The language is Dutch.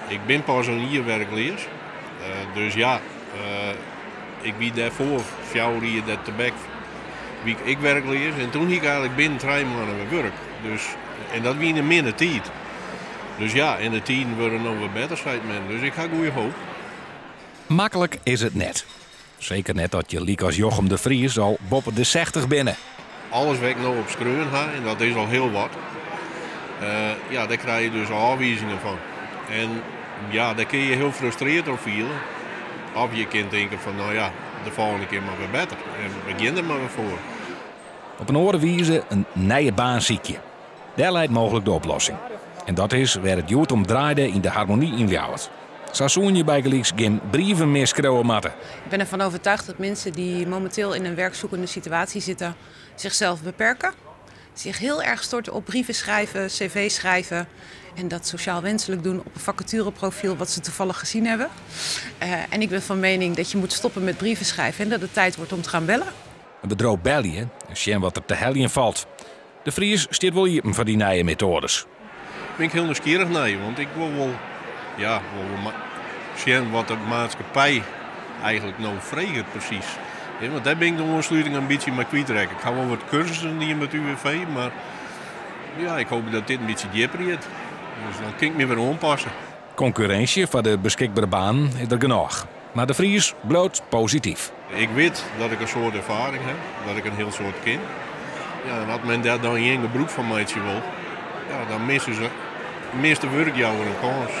Ik ben pas een jaar werkleers. Dus ja, ik wie daarvoor 4 jaar dat tabak wie ik werkleers. En toen ging ik eigenlijk binnen 3 maanden weer werk. Dus, en dat wie in minder tijd. Dus ja, in de 10 worden nog wat beter, zei men. Dus ik ga goede hoop. Makkelijk is het net. Zeker net dat je liek als Jochem de Vries al boppen de 60 binnen. Alles werkt nou op skreun en dat is al heel wat. Ja, daar krijg je dus afwijzingen van. En ja, daar kun je heel frustreerd op vielen. Of je kunt denken van, nou ja, de volgende keer maar weer beter. En begin er maar weer voor. Op een oren wijzen een nieuwe baan ziekje. Daar leidt mogelijk de oplossing. En dat is waar het joet om draaide in de harmonie in Ljouwert. Zo zoen je bijgelijks geen brieven meer schreeuwen matten. Ik ben ervan overtuigd dat mensen die momenteel in een werkzoekende situatie zitten zichzelf beperken. Zich heel erg storten op brieven schrijven, cv schrijven. En dat sociaal wenselijk doen op een vacatureprofiel wat ze toevallig gezien hebben. En ik ben van mening dat je moet stoppen met brieven schrijven en dat het tijd wordt om te gaan bellen. Een bedroog bellen en zien wat er te heljen valt. De Vries steekt wel hier van die nieuwe methodes. Ben ik heel nieuwsgierig naar je, want ik wil wel zien wat de maatschappij eigenlijk nou vreegt precies. Ja, want daar ben ik de ontsluiting een beetje mee kwijtraken. Ik ga wel wat cursussen hier met UWV, maar ja, ik hoop dat dit een beetje dieper is. Dus dan kan ik me weer aanpassen. Concurrentie voor de beschikbare baan is er genoeg. Maar de Vries bloot positief. Ik weet dat ik een soort ervaring heb, dat ik een heel soort ken. Ja, en als men daar dan geen broek van maatje wil, ja, dan missen ze het meeste werk jou een kans.